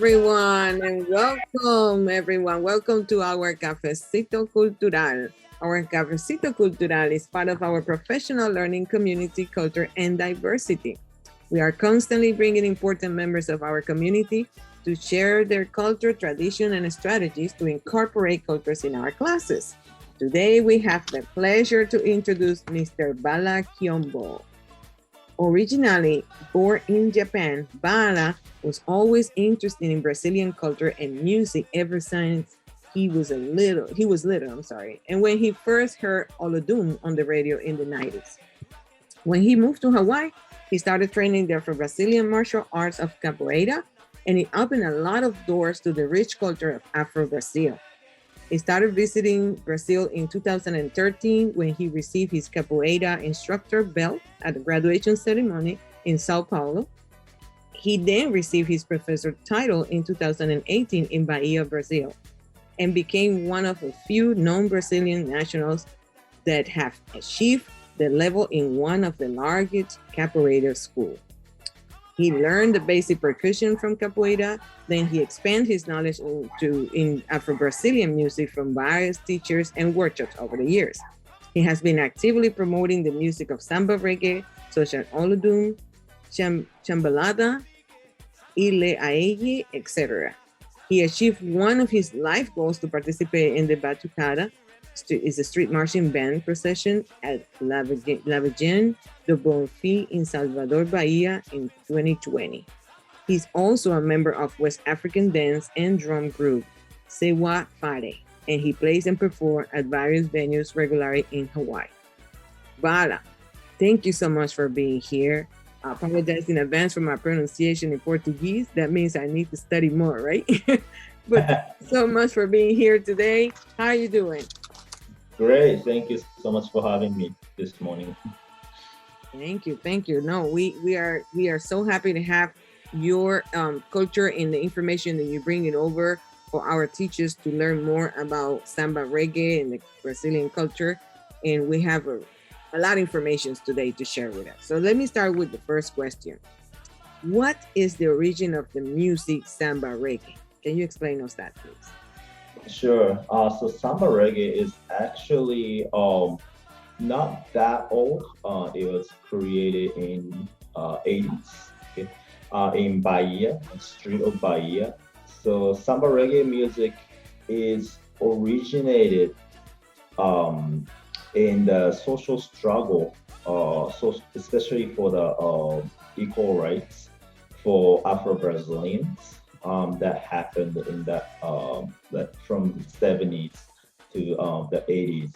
everyone, and welcome, everyone. Welcome to our Cafecito Cultural. Our Cafecito Cultural is part of our professional learning community, culture, and diversity. We are constantly bringing important members of our community to share their culture, tradition, and strategies to incorporate cultures in our classes. Today, we have the pleasure to introduce Mr. Bala Kyombo. Originally born in Japan, Bala was always interested in Brazilian culture and music ever since he was little, I'm sorry. And when he first heard Olodum on the radio in the 90s. When he moved to Hawaii, he started training there for Brazilian martial arts of capoeira, and it opened a lot of doors to the rich culture of Afro-Brazil. He started visiting Brazil in 2013 when he received his capoeira instructor belt at the graduation ceremony in Sao Paulo. He then received his professor title in 2018 in Bahia, Brazil, and became one of a few non-Brazilian nationals that have achieved the level in one of the largest capoeira schools. He learned the basic percussion from capoeira, then he expanded his knowledge in Afro-Brazilian music from various teachers and workshops over the years. He has been actively promoting the music of Samba Reggae, such as Olodum, Chambalada, Ile Aeye, etc. He achieved one of his life goals to participate in the Batucada, is a street marching band procession at La Virgen de Bonfim in Salvador, Bahia in 2020. He's also a member of West African dance and drum group Sewa Fare, and he plays and performs at various venues regularly in Hawaii. Bala, thank you so much for being here. I apologize in advance for my pronunciation in Portuguese. That means I need to study more, right? But thank you so much for being here today. How are you doing? Great. Thank you so much for having me this morning. Thank you, thank you. No, we are so happy to have your culture and the information that you bring it over for our teachers to learn more about samba reggae and the Brazilian culture. And we have a lot of information today to share with us. So let me start with the first question. What is the origin of the music samba reggae? Can you explain us that, please? Sure. So Samba Reggae is actually not that old. It was created in 80s, okay? In Bahia, the street of Bahia. So Samba Reggae music is originated in the social struggle, so especially for the equal rights for Afro-Brazilians that happened in that from 70s to the 80s.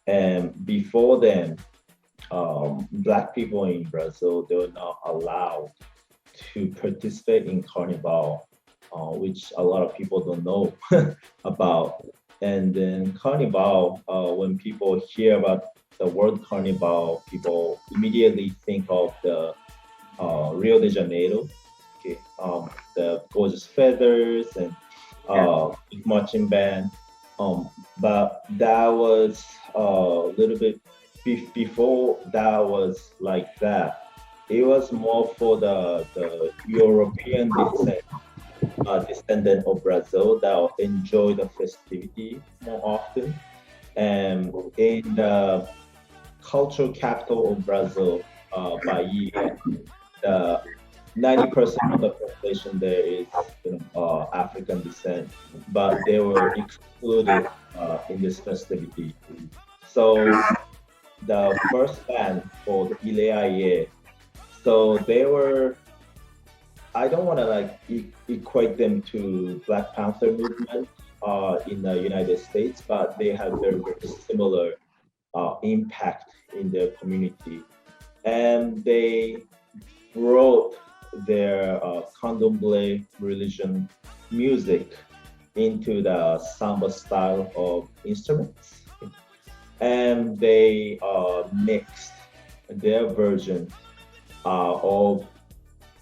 And before then, Black people in Brazil, they were not allowed to participate in Carnival, which a lot of people don't know about. And then Carnival, when people hear about the word Carnival, people immediately think of the Rio de Janeiro, okay, the gorgeous feathers and marching band. But that was a little bit before that was like that. It was more for the European descendant of Brazil that enjoy the festivity more often. And in the cultural capital of Brazil, Bahia, the 90% of the population there is African descent, but they were excluded in this festivity. So the first band called Ileaye, so they were, I don't want to like equate them to Black Panther movement in the United States, but they have very, very similar impact in their community. And they brought their candomblé religion music into the samba style of instruments, and they mixed their version of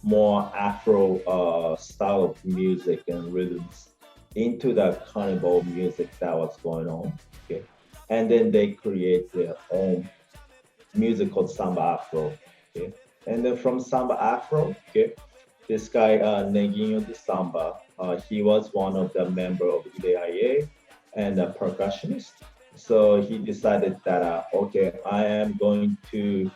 more Afro style of music and rhythms into the carnival music that was going on. Okay, and then they create their own music called Samba Afro. Okay, and then from Samba Afro, okay, this guy Neguinho de Samba. He was one of the member of IDEA and a percussionist. So he decided that okay, I am going to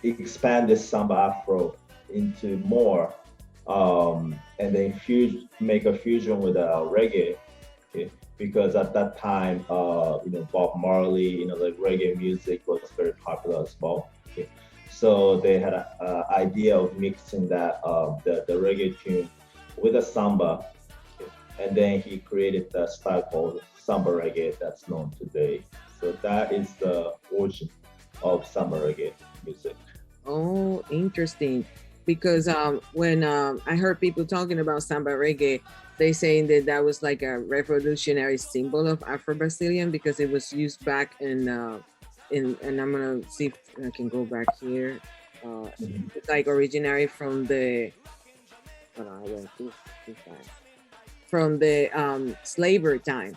expand this samba afro into more, and then make a fusion with reggae. Okay? Because at that time, Bob Marley, the reggae music was very popular as well. Okay? So they had an idea of mixing that the reggae tune with a samba, okay? And then he created the style called Samba Reggae that's known today. So that is the origin of Samba Reggae music. Oh, interesting. Because when I heard people talking about samba reggae, they saying that that was like a revolutionary symbol of Afro-Brazilian because it was used back in and I'm gonna see if I can go back here. Mhm. It's like originary from the hold on, I went too fast. From the slavery time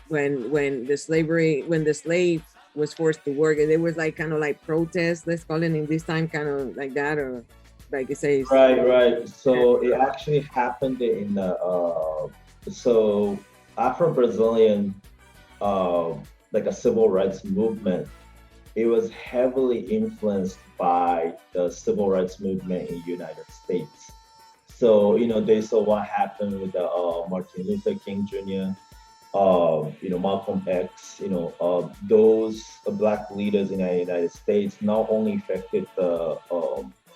when the slave was forced to work and there was like kind of like protest, let's call it in this time, kind of like that, or like it says. Right, right. So it actually happened in the so Afro-Brazilian uh, like a civil rights movement. It was heavily influenced by the civil rights movement in United States. So they saw what happened with the Martin Luther King Jr., Malcolm X, those black leaders in the United States not only affected the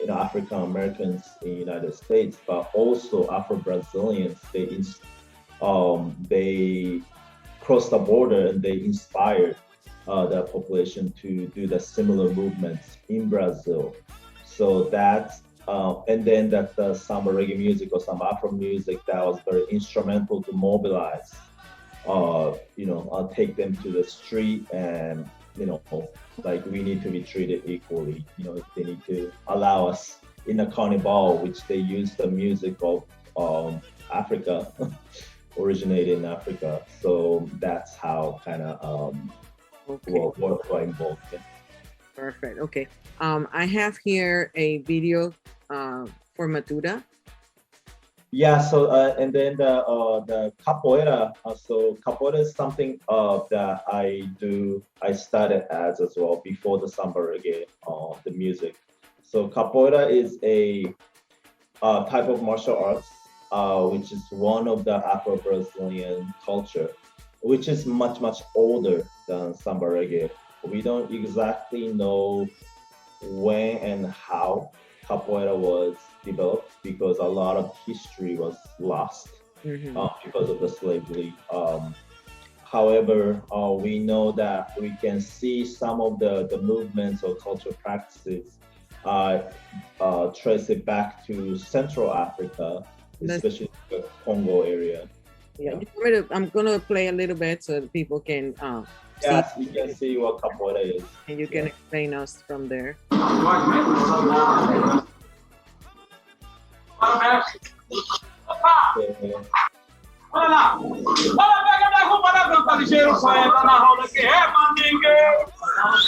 African Americans in the United States, but also Afro Brazilians. They crossed the border and they inspired the population to do the similar movements in Brazil. So that's and then that the samba reggae music or samba Afro music that was very instrumental to mobilize I'll take them to the street and, like we need to be treated equally. They need to allow us in a carnival, which they use the music of Africa, originated in Africa. So that's how kind of Okay, we're involved in. perfect. Okay, I have here a video for Matura. Yeah, so and then the capoeira. So capoeira is something that I do. I started as well before the samba reggae, the music. So capoeira is a type of martial arts, which is one of the Afro-Brazilian culture, which is much older than samba reggae. We don't exactly know when and how capoeira was developed because a lot of history was lost Mm-hmm. because of the slavery. However, we know that we can see some of the movements or cultural practices uh, trace it back to Central Africa, Let's, especially the Congo area. yeah, Yeah. I'm gonna play a little bit so that people can see Yes, you can see what capoeira is. and you can Yeah. explain us from there. So, Olha lá! Olha, pega minha roupa na branca, ligeiro, só entra na roda que é mandingue.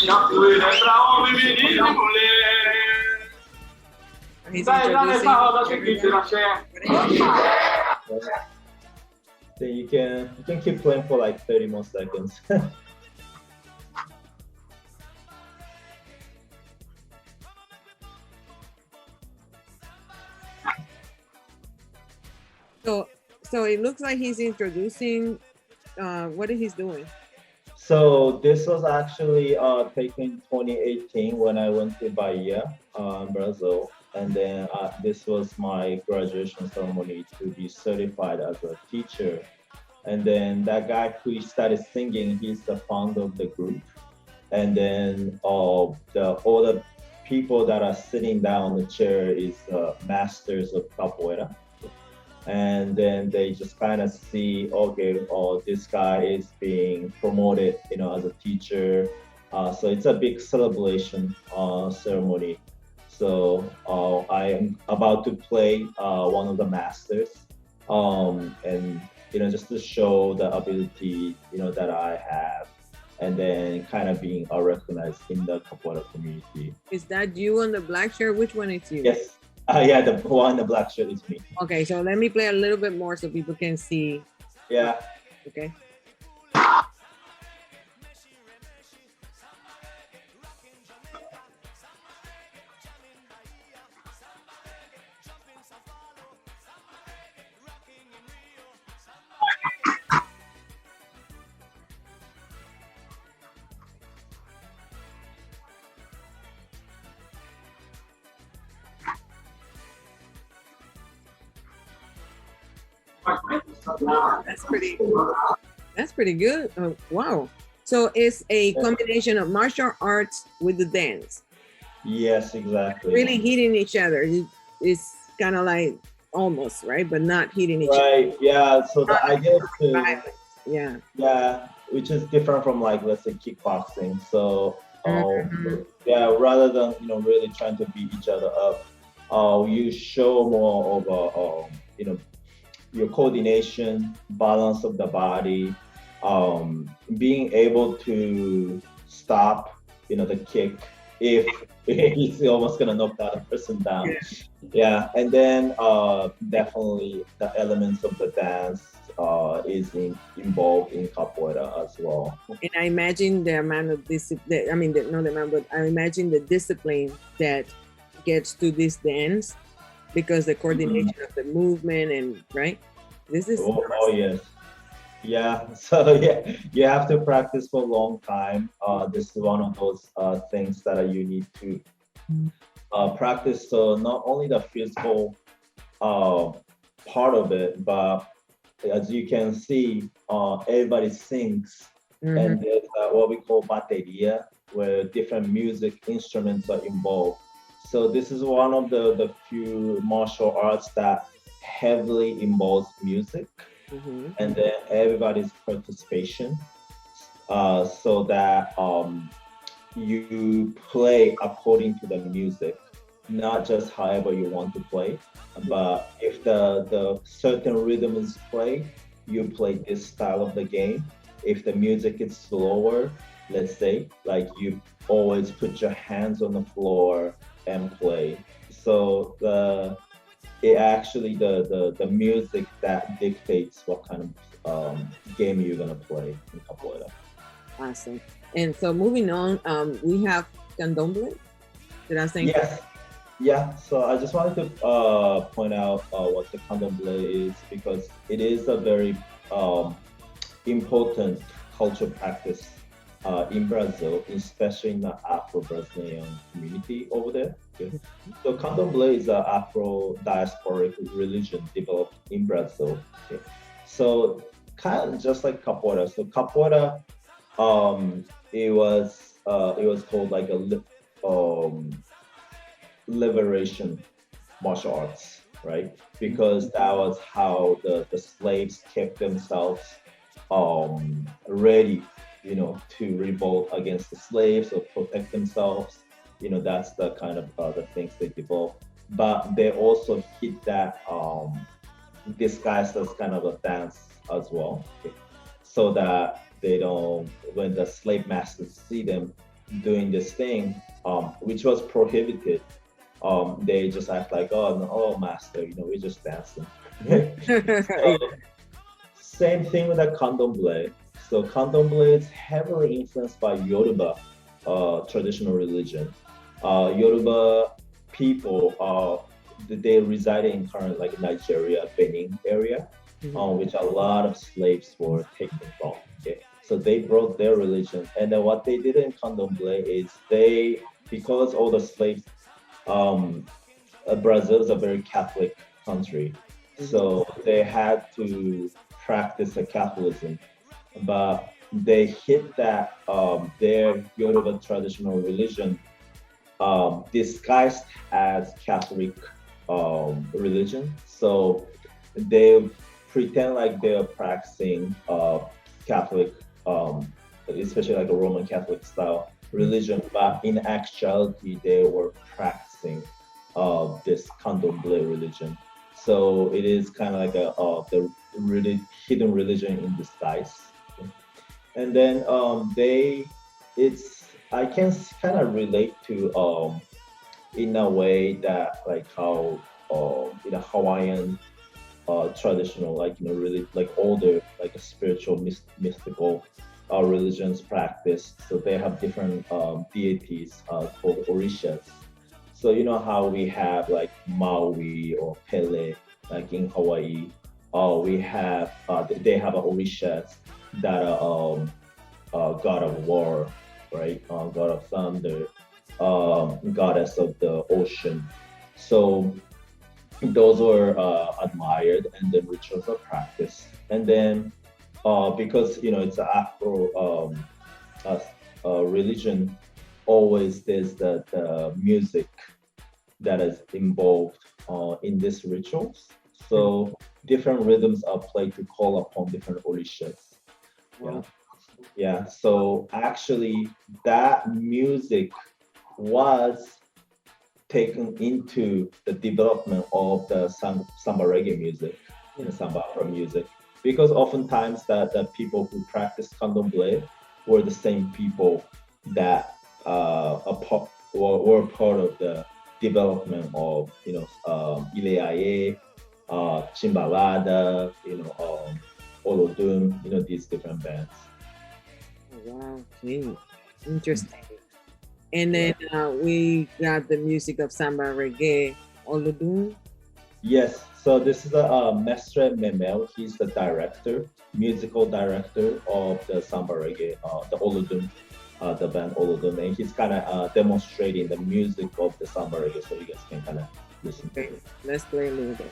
Capoeira é pra homem, menino e mulher. He's Sai lá nessa roda, tem que introducing tirar axé. then you can keep playing for like 30 more seconds. so it looks like he's introducing what he's doing. So this was actually taken 2018 when I went to Bahia, Brazil, and then this was my graduation ceremony to be certified as a teacher. And then that guy who started singing, he's the founder of the group. And then all the people that are sitting down on the chair is masters of capoeira, and then they just kind of see, okay, oh, this guy is being promoted, as a teacher. So it's a big celebration ceremony. So I am about to play one of the masters, and just to show the ability, that I have, and then kind of being recognized in the capoeira community. Is that you on the black shirt? Which one is you? Yes, Yeah, the one in the black shirt is me. Okay, so let me play a little bit more so people can see. Yeah. Okay. That's pretty. That's pretty good. Oh, wow. So it's a combination of martial arts with the dance, Yes, exactly. really hitting each other. It's kind of like almost right, but not hitting each other. Right. Yeah. So the idea is to, Violence. Yeah. yeah, which is different from like let's say kickboxing. So Mhm. yeah, rather than really trying to beat each other up, you show more of a your coordination, balance of the body, being able to stop, the kick if he's almost gonna knock the other person down. Yeah, and then definitely the elements of the dance is involved in capoeira as well. And I imagine the amount of discipline. I mean, not the amount, but I imagine the discipline that gets to this dance because the coordination of the movement and right. This is Oh yes. Yeah, so yeah, you have to practice for a long time. This is one of those things that you need to practice. So not only the physical uh, part of it, but as you can see, everybody sings, Mhm. and there's what we call bateria, where different music instruments are involved. So this is one of the few martial arts that heavily involves music, Mhm. and then everybody's participation, so that you play according to the music, not just however you want to play, but if the certain rhythm is played, you play this style of the game. If the music is slower, let's say, like you always put your hands on the floor and play. So it actually the music that dictates what kind of game you're gonna play in capoeira. Awesome. And so moving on, we have candomblé. Did I say? Yes, yeah. So I just wanted to point out what the candomblé is because it is a very um, important cultural practice in Brazil, especially in the Afro-Brazilian community over there. Okay. So candomblé is an Afro-diasporic religion developed in Brazil. Okay. So kind of just like capoeira. So capoeira, it was called like um, liberation martial arts, right? Because that was how the slaves kept themselves ready, to revolt against the slaves or protect themselves. That's the kind of the things they developed. But they also hit that disguised as kind of a dance as well, okay? So that they don't, when the slave masters see them doing this thing, which was prohibited, they just act like, oh, no, oh, master, we're just dancing. So, same thing with the candomblé. So candomblé is heavily influenced by Yoruba traditional religion. Yoruba people they reside in current like Nigeria, Benin area, which a lot of slaves were taken from. Okay, so they brought their religion, and then what they did in candomblé is because all the slaves um, Brazil is a very Catholic country, so they had to practice a Catholicism, but they hit that their Yoruba traditional religion disguised as Catholic religion. So they pretend like they're practicing Catholic, especially like a Roman Catholic style religion, but in actuality they were practicing this candomblé religion. So it is kind of like the really hidden religion in disguise. And then it's I can kind of relate to in a way that like how in a Hawaiian traditional, like really like older, like a spiritual, mystical religions practice. So they have different deities called orishas. So you know how we have like Maui or Pele, like in Hawaii. We have they have orishas that are god of war, right? God of thunder, goddess of the ocean. So those were admired, and then rituals are practiced. And then because it's an Afro uh, religion, always there's the music that is involved in these rituals. So different rhythms are played to call upon different orishas. Yeah, Wow. yeah. So actually, that music was taken into the development of the samba reggae music and samba afro music, because oftentimes that the people who practice candomblé were the same people that were part of the development of Ileaye, Chimbalada, Olodum, these different bands. Wow. Okay. Interesting. And then we got the music of Samba Reggae, Olodum. Yes, so this is the Mestre Memel. He's the director, musical director of the Samba Reggae, the Olodum, the band Olodum, and he's kind of demonstrating the music of the Samba Reggae, so you guys can kind of listen to Okay, it. let's play a little bit.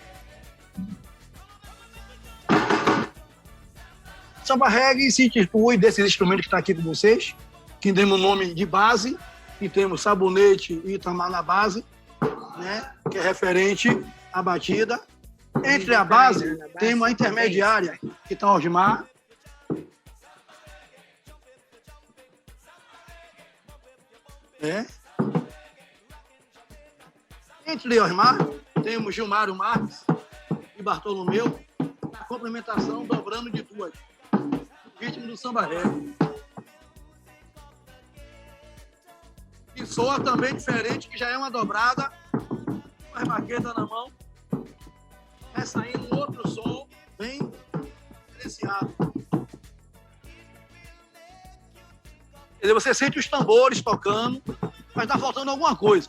Samba Reggae se institui desses instrumentos que está aqui com vocês, que temos o nome de base, que temos sabonete e tambor na base, né, que é referente à batida. Entre a base, temos a intermediária, que está o Osmar. Entre Osmar, temos Gilmário Marques e Bartolomeu, a complementação dobrando de duas. Ritmo do samba reggae. E soa também diferente, que já é uma dobrada, com as baquetas na mão, vai saindo um outro som bem diferenciado. Quer dizer, você sente os tambores tocando, mas está faltando alguma coisa.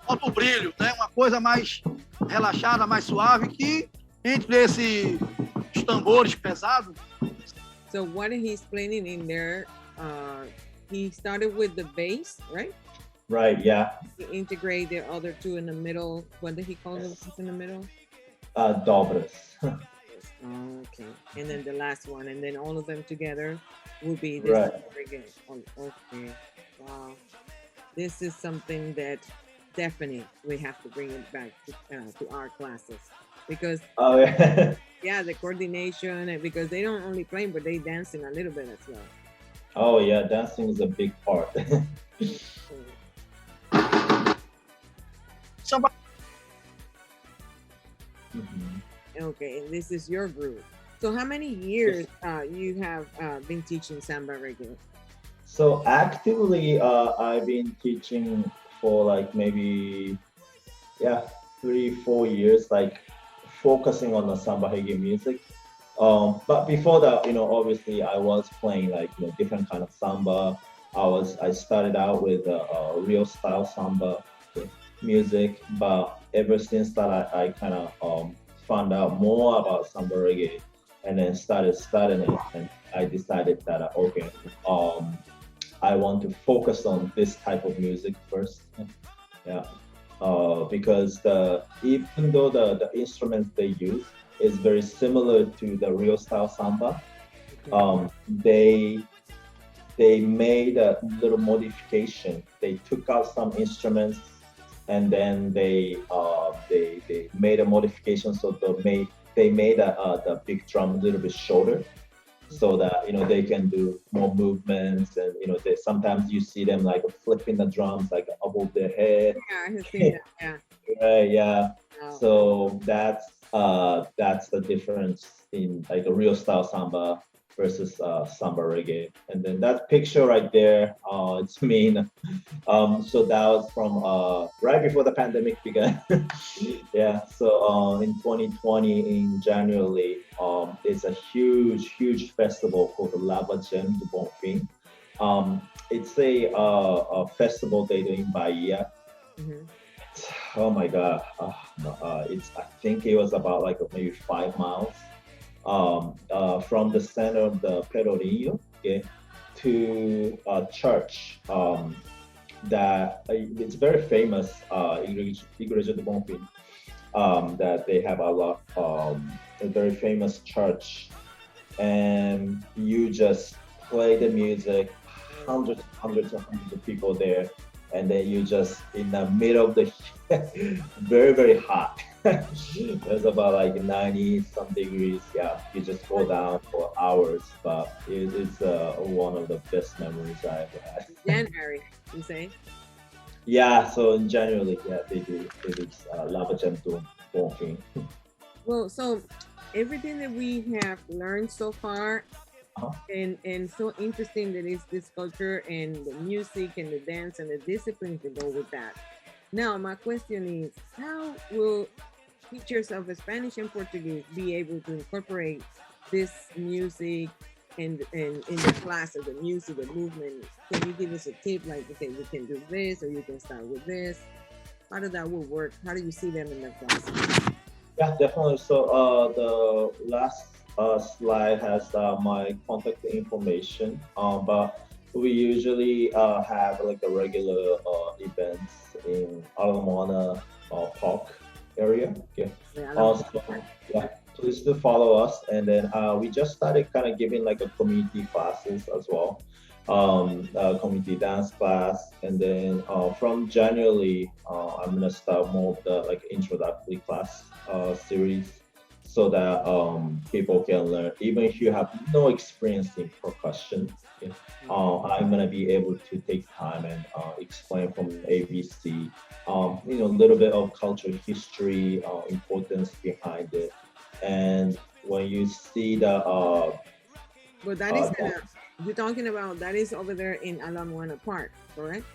Falta o brilho, né? Uma coisa mais relaxada, mais suave, que entre esses tambores pesados. So what he's playing in there, he started with the bass, right? Right, yeah. He integrate the other two in the middle. What did he call them in the middle? Dobras. Oh, okay. And then the last one, and then all of them together will be this Right. reggae. Oh, okay. Wow. This is something that definitely we have to bring it back to our classes, because Oh, yeah. yeah, the coordination, and because they don't only play but they dancing a little bit as well. Oh, yeah, dancing is a big part. Samba Mhm. Okay, and this is your group. So how many years you have been teaching samba reggae? So actively, I've been teaching for like maybe, yeah, 3, 4 years, like focusing on the samba reggae music. But before that, obviously I was playing like different kind of samba. I started out with real style samba music, but ever since that I kind of found out more about samba reggae, and then started studying it, and I decided that okay, I want to focus on this type of music first. Yeah, because even though the instruments they use is very similar to the real style samba, they made a little modification. They took out some instruments, and then they made a modification, so they made the big drum a little bit shorter, so that they can do more movements, and sometimes you see them like flipping the drums like above their head. Yeah, I have seen that. Yeah. Right, yeah. Wow. So that's the difference in like a real style samba versus Samba Reggae. And then that picture right there, it's me. So that was from right before the pandemic began. Yeah. So in 2020 in January, it's a huge festival called the Lava Gem de Bonfim. It's a festival they do in Bahia. Mhm. Oh my God. No, it's I think it was about like maybe 5 miles from the center of the Pelourinho, okay, to a church that it's very famous, Igreja do Bonfim, that they have a very famous church, and you just play the music, hundreds of people there, and then you just in the middle of the very hot. It's about like 90 some degrees. Yeah, you just go down for hours, but it's one of the best memories I ever had. January, you say? Yeah, so in January, yeah, they do Lava Jam to Bonfim. Well, so everything that we have learned so far, Uh-huh. and so interesting that is this culture and the music and the dance and the disciplines that go with that. Now, my question is, how will teachers of Spanish and Portuguese be able to incorporate this music and in the class of the music, the movement? Can you give us a tip, like, okay, we can do this, or you can start with this? How does that will work? How do you see them in the class? Yeah, definitely. So the last slide has my contact information. But we usually have like a regular events in Alamana Park area. Okay. Yeah, So yeah, please do follow us. And then we just started kind of giving like a community classes as well, community dance class. And then from January, I'm gonna start more of the like introductory class series, so that people can learn. Even if you have no experience in percussion, okay, I'm gonna be able to take time and explain from ABC, a little bit of cultural history, importance behind it. And when you see the but that is uh, you're talking about that is over there in Alamoana Park, correct?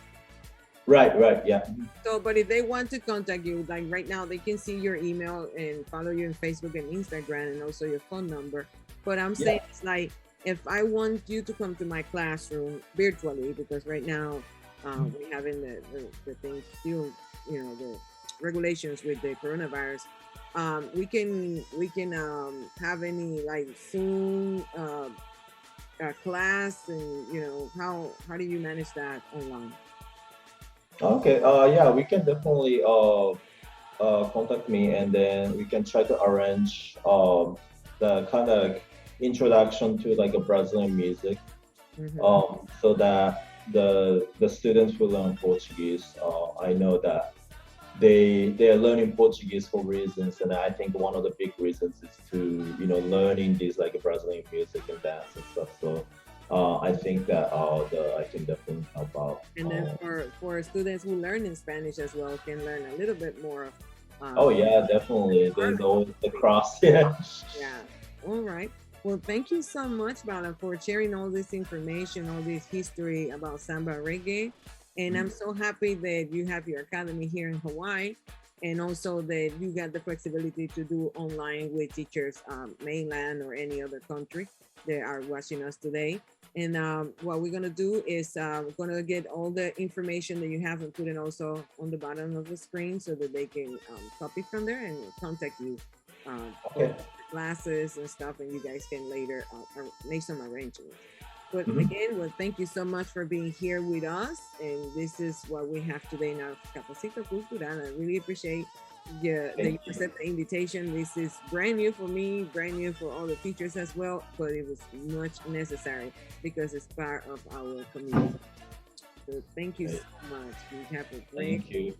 right, yeah. So, but if they want to contact you, like right now, they can see your email and follow you on Facebook and Instagram, and also your phone number. But I'm saying it's like, if I want you to come to my classroom virtually, because right now we having the thing still, the regulations with the coronavirus. We can have any like Zoom class, and how do you manage that online? Okay, yeah, we can definitely contact me, and then we can try to arrange the kind of introduction to like a Brazilian music, Mhm. so that the students will learn Portuguese. I know that they're learning Portuguese for reasons, and I think one of the big reasons is to learning these like Brazilian music and dance and stuff. So I think that I can definitely help out. And then for students who learn in Spanish as well, can learn a little bit more. Oh Um, yeah, definitely. There's Harlem. always the cross. Yeah. Yeah. All right. Well, thank you so much, Bala, for sharing all this information, all this history about Samba Reggae. And I'm so happy that you have your academy here in Hawaii, and also that you got the flexibility to do online with teachers, mainland or any other country that are watching us today. And what we're gonna do is we're gonna get all the information that you have and put it also on the bottom of the screen, so that they can copy from there and contact you for Okay. classes and stuff, and you guys can later make some arrangements. But Mhm. again, well, thank you so much for being here with us. And this is what we have today in our Capacito Cultural. I really appreciate that you Thank you. accept the invitation. This is brand new for me, brand new for all the teachers as well, but it was much necessary because it's part of our community. So thank you so much. We have a great Thank you.